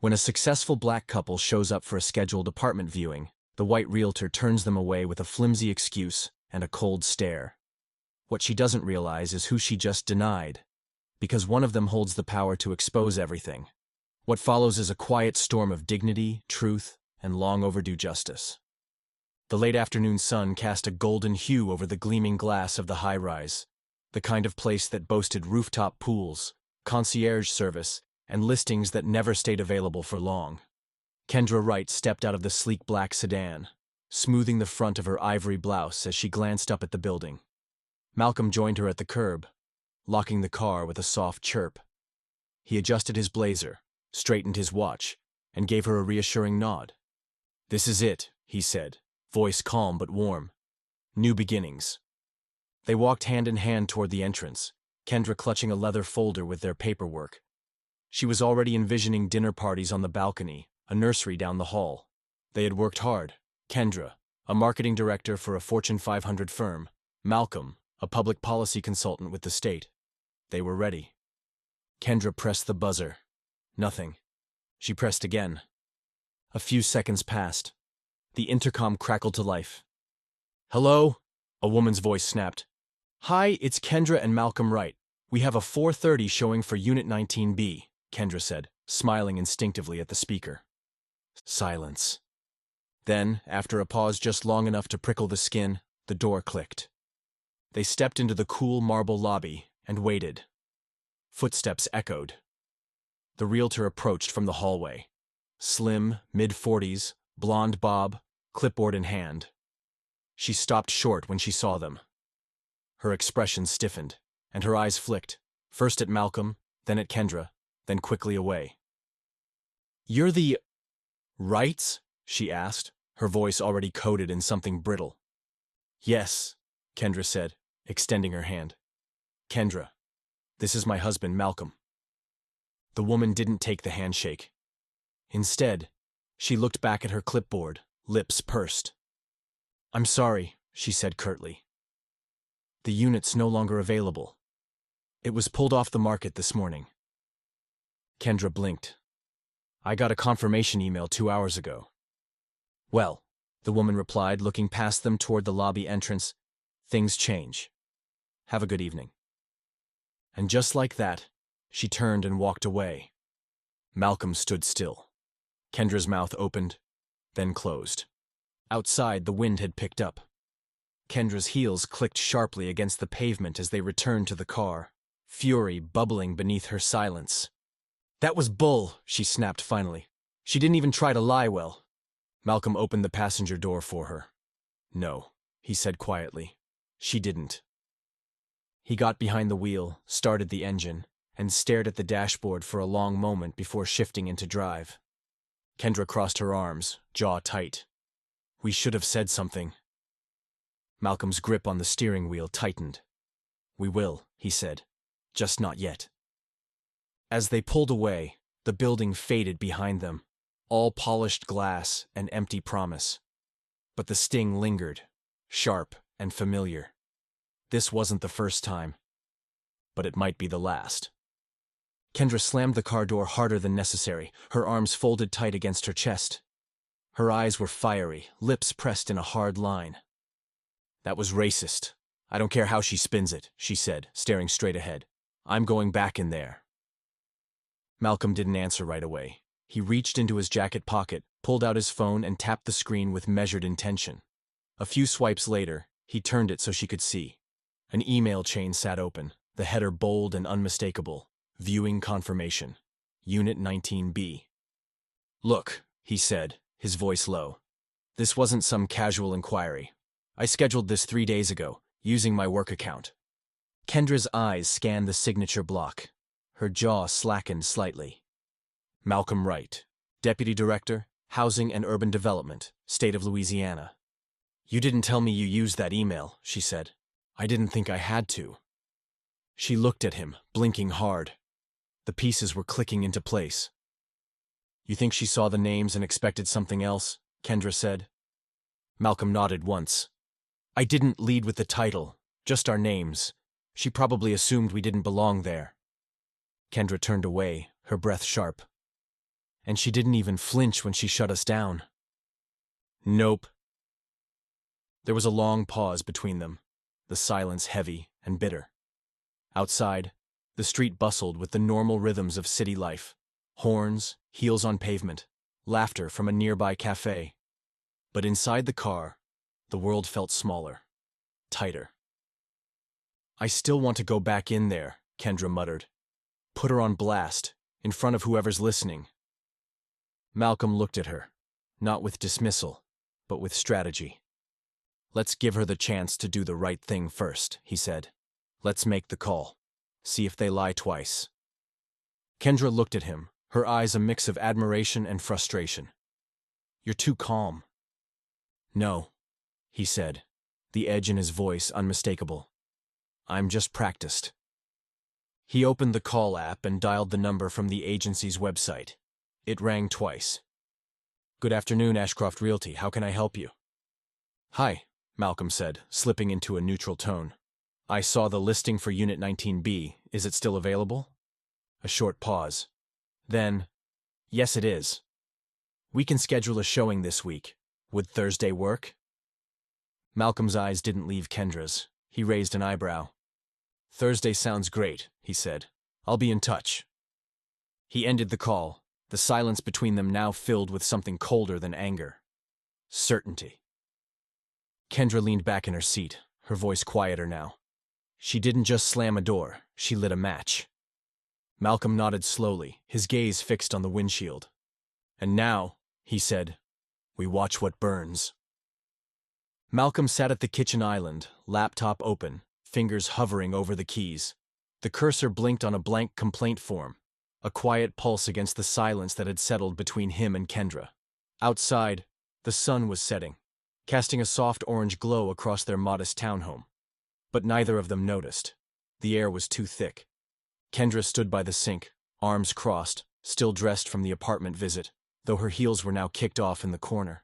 When a successful black couple shows up for a scheduled apartment viewing, the white realtor turns them away with a flimsy excuse and a cold stare. What she doesn't realize is who she just denied, because one of them holds the power to expose everything. What follows is a quiet storm of dignity, truth, and long-overdue justice. The late afternoon sun cast a golden hue over the gleaming glass of the high-rise, the kind of place that boasted rooftop pools, concierge service, and listings that never stayed available for long. Kendra Wright stepped out of the sleek black sedan, smoothing the front of her ivory blouse as she glanced up at the building. Malcolm joined her at the curb, locking the car with a soft chirp. He adjusted his blazer, straightened his watch, and gave her a reassuring nod. "This is it," he said, voice calm but warm. "New beginnings." They walked hand in hand toward the entrance, Kendra clutching a leather folder with their paperwork. She was already envisioning dinner parties on the balcony, a nursery down the hall. They had worked hard. Kendra, a marketing director for a Fortune 500 firm. Malcolm, a public policy consultant with the state. They were ready. Kendra pressed the buzzer. Nothing. She pressed again. A few seconds passed. The intercom crackled to life. "Hello?" a woman's voice snapped. "Hi, it's Kendra and Malcolm Wright. We have a 4:30 showing for Unit 19B, Kendra said, smiling instinctively at the speaker. Silence. Then, after a pause just long enough to prickle the skin, the door clicked. They stepped into the cool marble lobby and waited. Footsteps echoed. The realtor approached from the hallway. Slim, mid-40s, blonde bob, clipboard in hand. She stopped short when she saw them. Her expression stiffened, and her eyes flicked, first at Malcolm, then at Kendra, then quickly away. "You're the Wrights?" she asked, her voice already coated in something brittle. "Yes," Kendra said, extending her hand. "Kendra, this is my husband, Malcolm." The woman didn't take the handshake. Instead, she looked back at her clipboard, lips pursed. "I'm sorry," she said curtly. "The unit's no longer available. It was pulled off the market this morning." Kendra blinked. "I got a confirmation email 2 hours ago." "Well," the woman replied, looking past them toward the lobby entrance, "things change. Have a good evening." And just like that, she turned and walked away. Malcolm stood still. Kendra's mouth opened, then closed. Outside, the wind had picked up. Kendra's heels clicked sharply against the pavement as they returned to the car, fury bubbling beneath her silence. "That was bull," she snapped finally. "She didn't even try to lie well." Malcolm opened the passenger door for her. "No," he said quietly. "She didn't." He got behind the wheel, started the engine, and stared at the dashboard for a long moment before shifting into drive. Kendra crossed her arms, jaw tight. "We should have said something." Malcolm's grip on the steering wheel tightened. "We will," he said. "Just not yet." As they pulled away, the building faded behind them, all polished glass and empty promise. But the sting lingered, sharp and familiar. This wasn't the first time, but it might be the last. Kendra slammed the car door harder than necessary, her arms folded tight against her chest. Her eyes were fiery, lips pressed in a hard line. "That was racist. I don't care how she spins it," she said, staring straight ahead. "I'm going back in there." Malcolm didn't answer right away. He reached into his jacket pocket, pulled out his phone, and tapped the screen with measured intention. A few swipes later, he turned it so she could see. An email chain sat open, the header bold and unmistakable. Viewing confirmation. Unit 19B. "Look," he said, his voice low. "This wasn't some casual inquiry. I scheduled this 3 days ago, using my work account." Kendra's eyes scanned the signature block. Her jaw slackened slightly. "Malcolm Wright, Deputy Director, Housing and Urban Development, State of Louisiana." "You didn't tell me you used that email," she said. "I didn't think I had to." She looked at him, blinking hard. The pieces were clicking into place. "You think she saw the names and expected something else?" Kendra said. Malcolm nodded once. "I didn't lead with the title, just our names. She probably assumed we didn't belong there." Kendra turned away, her breath sharp. And she didn't even flinch when she shut us down. Nope. There was a long pause between them, the silence heavy and bitter. Outside, the street bustled with the normal rhythms of city life. Horns, heels on pavement, laughter from a nearby cafe. But inside the car, the world felt smaller, tighter. I still want to go back in there, Kendra muttered. Put her on blast, in front of whoever's listening. Malcolm looked at her, not with dismissal, but with strategy. Let's give her the chance to do the right thing first, he said. Let's make the call. See if they lie twice. Kendra looked at him, her eyes a mix of admiration and frustration. You're too calm. No, he said, the edge in his voice unmistakable. I'm just practiced. He opened the call app and dialed the number from the agency's website. It rang twice. Good afternoon, Ashcroft Realty. How can I help you? Hi, Malcolm said, slipping into a neutral tone. I saw the listing for Unit 19B. Is it still available? A short pause. Then, yes it is. We can schedule a showing this week. Would Thursday work? Malcolm's eyes didn't leave Kendra's. He raised an eyebrow. Thursday sounds great, he said. I'll be in touch. He ended the call, the silence between them now filled with something colder than anger. Certainty. Kendra leaned back in her seat, her voice quieter now. She didn't just slam a door, she lit a match. Malcolm nodded slowly, his gaze fixed on the windshield. And now, he said, we watch what burns. Malcolm sat at the kitchen island, laptop open, fingers hovering over the keys. The cursor blinked on a blank complaint form, a quiet pulse against the silence that had settled between him and Kendra. Outside, the sun was setting, casting a soft orange glow across their modest townhome. But neither of them noticed. The air was too thick. Kendra stood by the sink, arms crossed, still dressed from the apartment visit, though her heels were now kicked off in the corner.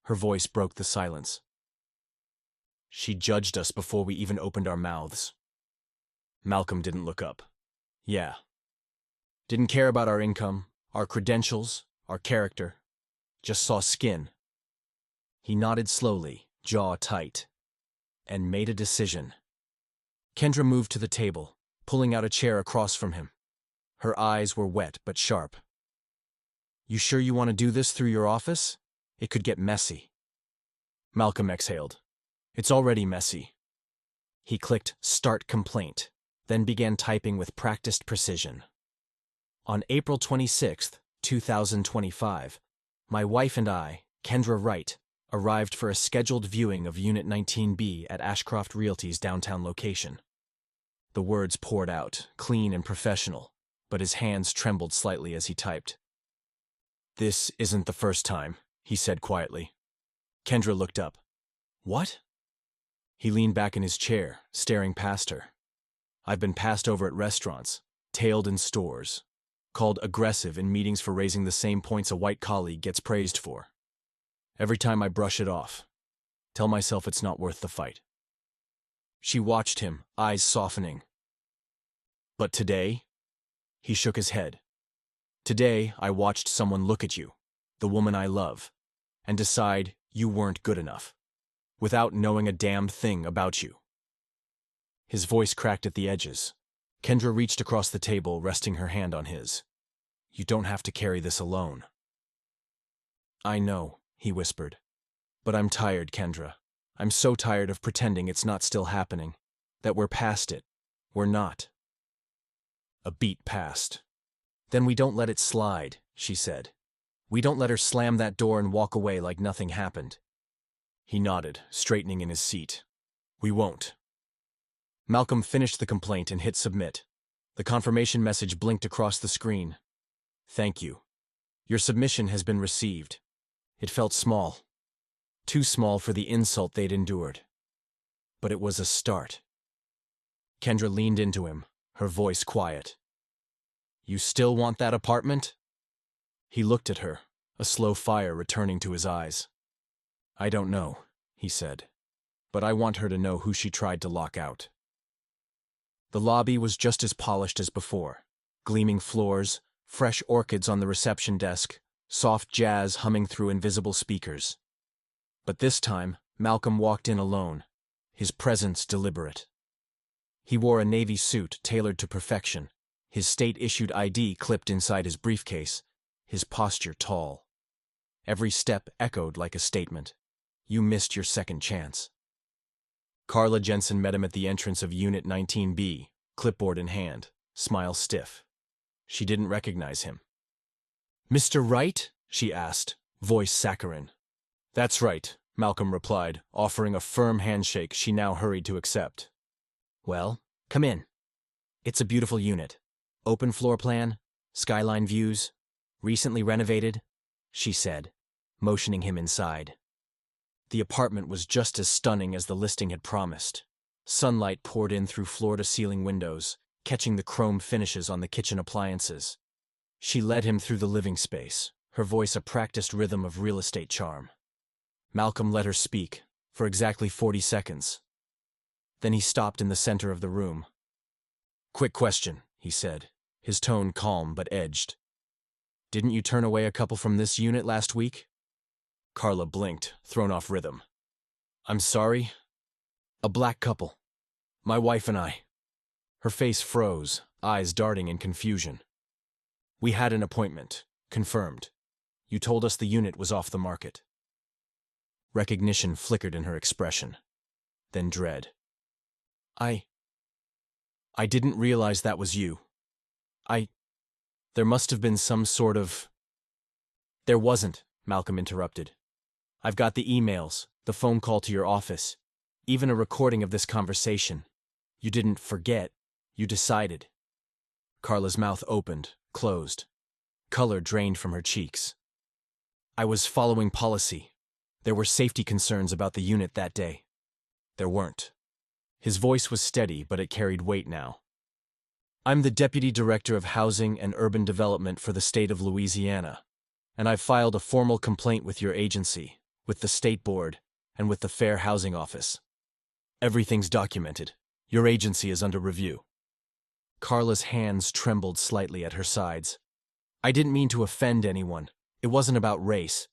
Her voice broke the silence. She judged us before we even opened our mouths. Malcolm didn't look up. Yeah. Didn't care about our income, our credentials, our character. Just saw skin. He nodded slowly, jaw tight, and made a decision. Kendra moved to the table, pulling out a chair across from him. Her eyes were wet but sharp. You sure you want to do this through your office? It could get messy. Malcolm exhaled. It's already messy. He clicked Start Complaint, then began typing with practiced precision. On April 26, 2025, my wife and I, Kendra Wright, arrived for a scheduled viewing of Unit 19B at Ashcroft Realty's downtown location. The words poured out, clean and professional, but his hands trembled slightly as he typed. This isn't the first time, he said quietly. Kendra looked up. What? He leaned back in his chair, staring past her. I've been passed over at restaurants, tailed in stores, called aggressive in meetings for raising the same points a white colleague gets praised for. Every time I brush it off, tell myself it's not worth the fight. She watched him, eyes softening. But today? He shook his head. Today, I watched someone look at you, the woman I love, and decide you weren't good enough, without knowing a damn thing about you. His voice cracked at the edges. Kendra reached across the table, resting her hand on his. You don't have to carry this alone. I know, he whispered. But I'm tired, Kendra. I'm so tired of pretending it's not still happening, that we're past it. We're not. A beat passed. Then we don't let it slide, she said. We don't let her slam that door and walk away like nothing happened. He nodded, straightening in his seat. We won't. Malcolm finished the complaint and hit submit. The confirmation message blinked across the screen. Thank you. Your submission has been received. It felt small. Too small for the insult they'd endured. But it was a start. Kendra leaned into him, her voice quiet. You still want that apartment? He looked at her, a slow fire returning to his eyes. I don't know, he said, but I want her to know who she tried to lock out. The lobby was just as polished as before, gleaming floors, Fresh orchids on the reception desk, soft jazz humming through invisible speakers. But this time, Malcolm walked in alone, his presence deliberate. He wore a navy suit tailored to perfection, his state-issued ID clipped inside his briefcase, his posture tall. Every step echoed like a statement. You missed your second chance. Carla Jensen met him at the entrance of Unit 19B, clipboard in hand, smile stiff. She didn't recognize him. "Mr. Wright?" she asked, voice saccharine. "That's right," Malcolm replied, offering a firm handshake she now hurried to accept. "Well, come in. It's a beautiful unit. Open floor plan, skyline views, recently renovated," she said, motioning him inside. The apartment was just as stunning as the listing had promised. Sunlight poured in through floor-to-ceiling windows, catching the chrome finishes on the kitchen appliances. She led him through the living space, her voice a practiced rhythm of real estate charm. Malcolm let her speak, for exactly 40 seconds. Then he stopped in the center of the room. "Quick question," he said, his tone calm but edged. "Didn't you turn away a couple from this unit last week?" Carla blinked, thrown off rhythm. "I'm sorry?" "A black couple. My wife and I." Her face froze, eyes darting in confusion. "We had an appointment. Confirmed. You told us the unit was off the market." Recognition flickered in her expression. Then dread. I didn't realize that was you. There must have been some sort of—" "There wasn't," Malcolm interrupted. "I've got the emails, the phone call to your office, even a recording of this conversation. You didn't forget, you decided." Carla's mouth opened, closed. Color drained from her cheeks. "I was following policy. There were safety concerns about the unit that day." There weren't. His voice was steady, but it carried weight now. "I'm the Deputy Director of Housing and Urban Development for the state of Louisiana, and I've filed a formal complaint with your agency, with the State Board, and with the Fair Housing Office. Everything's documented. Your agency is under review." Carla's hands trembled slightly at her sides. "I didn't mean to offend anyone. It wasn't about race."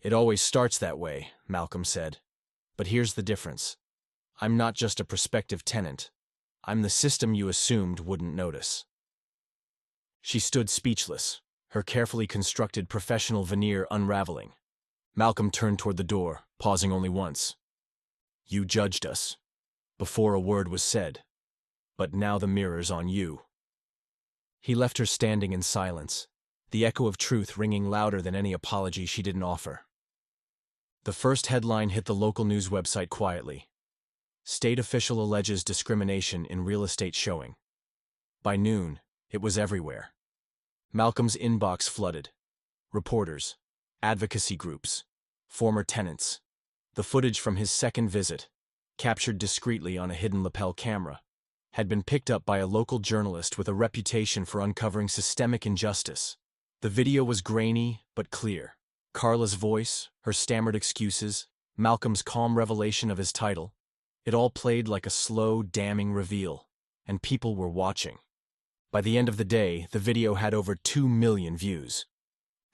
"It always starts that way," Malcolm said. "But here's the difference. I'm not just a prospective tenant. I'm the system you assumed wouldn't notice." She stood speechless, her carefully constructed professional veneer unraveling. Malcolm turned toward the door, pausing only once. "You judged us, before a word was said. But now the mirror's on you." He left her standing in silence, the echo of truth ringing louder than any apology she didn't offer. The first headline hit the local news website quietly. State official alleges discrimination in real estate showing. By noon, it was everywhere. Malcolm's inbox flooded. Reporters, advocacy groups, former tenants. The footage from his second visit, captured discreetly on a hidden lapel camera, had been picked up by a local journalist with a reputation for uncovering systemic injustice. The video was grainy but clear. Carla's voice, her stammered excuses, Malcolm's calm revelation of his title. It all played like a slow, damning reveal, and people were watching. By the end of the day, the video had over 2 million views.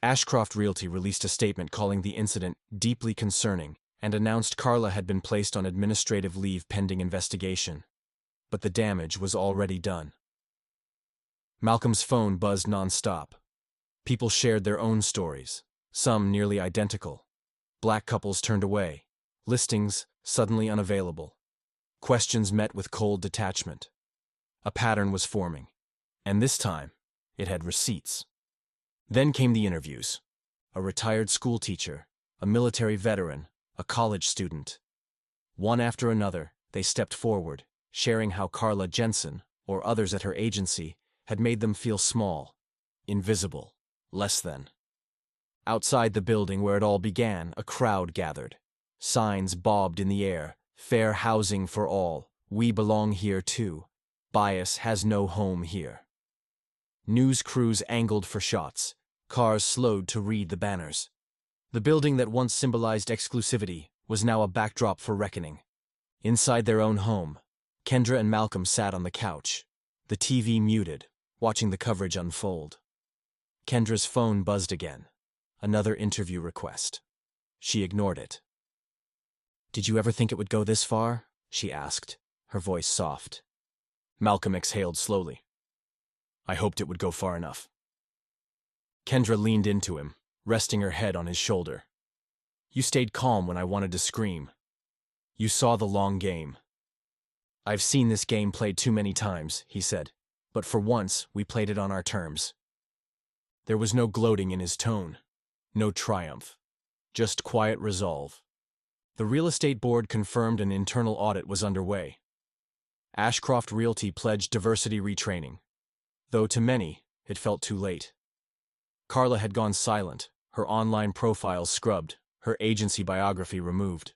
Ashcroft Realty released a statement calling the incident deeply concerning and announced Carla had been placed on administrative leave pending investigation. But the damage was already done. Malcolm's phone buzzed nonstop. People shared their own stories, some nearly identical. Black couples turned away, listings suddenly unavailable. Questions met with cold detachment. A pattern was forming, and this time, it had receipts. Then came the interviews. A retired school teacher, a military veteran, a college student. One after another, they stepped forward, sharing how Carla Jensen, or others at her agency, had made them feel small, invisible, less than. Outside the building where it all began, a crowd gathered. Signs bobbed in the air. Fair housing for all. We belong here too. Bias has no home here. News crews angled for shots. Cars slowed to read the banners. The building that once symbolized exclusivity was now a backdrop for reckoning. Inside their own home, Kendra and Malcolm sat on the couch, the TV muted, watching the coverage unfold. Kendra's phone buzzed again. Another interview request. She ignored it. "Did you ever think it would go this far?" she asked, her voice soft. Malcolm exhaled slowly. "I hoped it would go far enough." Kendra leaned into him, resting her head on his shoulder. "You stayed calm when I wanted to scream. You saw the long game." "I've seen this game played too many times," he said, "but for once, we played it on our terms." There was no gloating in his tone, no triumph, just quiet resolve. The real estate board confirmed an internal audit was underway. Ashcroft Realty pledged diversity retraining, though to many, it felt too late. Carla had gone silent, her online profile scrubbed, her agency biography removed.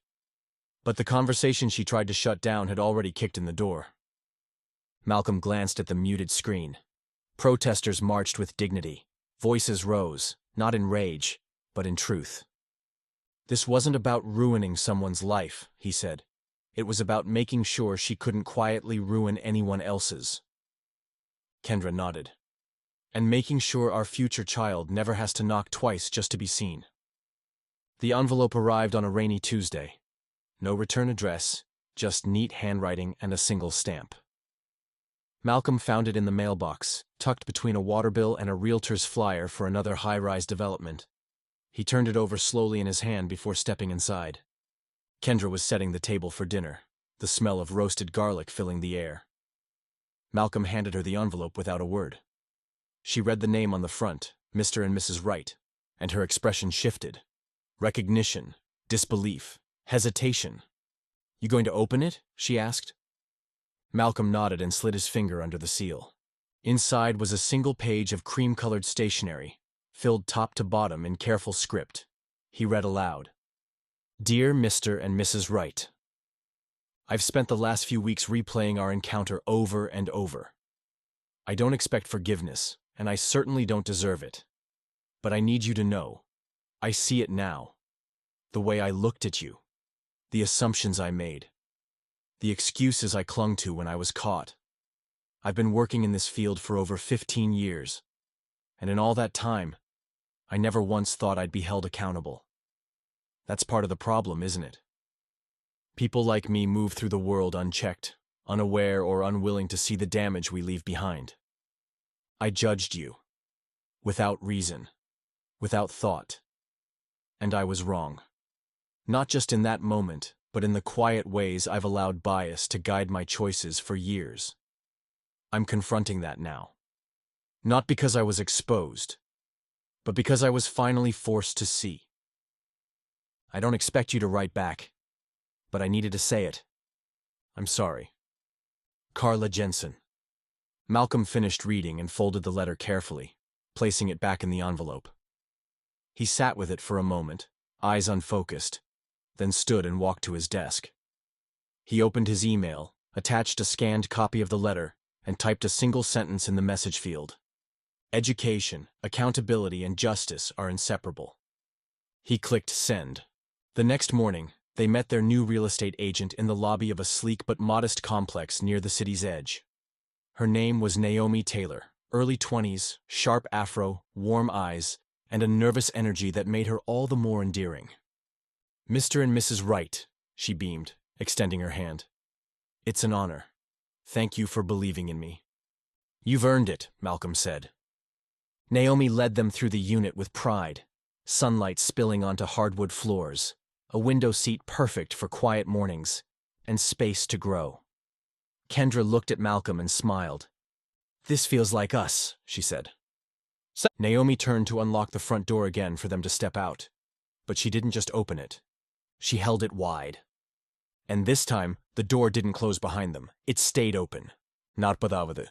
But the conversation she tried to shut down had already kicked in the door. Malcolm glanced at the muted screen. Protesters marched with dignity. Voices rose, not in rage, but in truth. This wasn't about ruining someone's life, he said. It was about making sure she couldn't quietly ruin anyone else's. Kendra nodded. "And making sure our future child never has to knock twice just to be seen." The envelope arrived on a rainy Tuesday. No return address, just neat handwriting and a single stamp. Malcolm found it in the mailbox, tucked between a water bill and a realtor's flyer for another high-rise development. He turned it over slowly in his hand before stepping inside. Kendra was setting the table for dinner, the smell of roasted garlic filling the air. Malcolm handed her the envelope without a word. She read the name on the front, Mr. and Mrs. Wright, and her expression shifted. Recognition, disbelief, hesitation. "You going to open it?" she asked. Malcolm nodded and slid his finger under the seal. Inside was a single page of cream-colored stationery, filled top to bottom in careful script. He read aloud. "Dear Mr. and Mrs. Wright, I've spent the last few weeks replaying our encounter over and over. I don't expect forgiveness, and I certainly don't deserve it. But I need you to know. I see it now. The way I looked at you. The assumptions I made. The excuses I clung to when I was caught. I've been working in this field for over 15 years, and in all that time, I never once thought I'd be held accountable. That's part of the problem, isn't it? People like me move through the world unchecked, unaware or unwilling to see the damage we leave behind. I judged you. Without reason. Without thought. And I was wrong. Not just in that moment, but in the quiet ways I've allowed bias to guide my choices for years. I'm confronting that now. Not because I was exposed, but because I was finally forced to see. I don't expect you to write back, but I needed to say it. I'm sorry. Carla Jensen." Malcolm finished reading and folded the letter carefully, placing it back in the envelope. He sat with it for a moment, eyes unfocused, then stood and walked to his desk. He opened his email, attached a scanned copy of the letter, and typed a single sentence in the message field. "Education, accountability, and justice are inseparable." He clicked send. The next morning, they met their new real estate agent in the lobby of a sleek but modest complex near the city's edge. Her name was Naomi Taylor, early 20s, sharp afro, warm eyes, and a nervous energy that made her all the more endearing. "Mr. and Mrs. Wright," she beamed, extending her hand. "It's an honor. Thank you for believing in me." "You've earned it," Malcolm said. Naomi led them through the unit with pride, sunlight spilling onto hardwood floors, a window seat perfect for quiet mornings, and space to grow. Kendra looked at Malcolm and smiled. "This feels like us," she said. Naomi turned to unlock the front door again for them to step out, but she didn't just open it. She held it wide. And this time, the door didn't close behind them. It stayed open. Not badavade.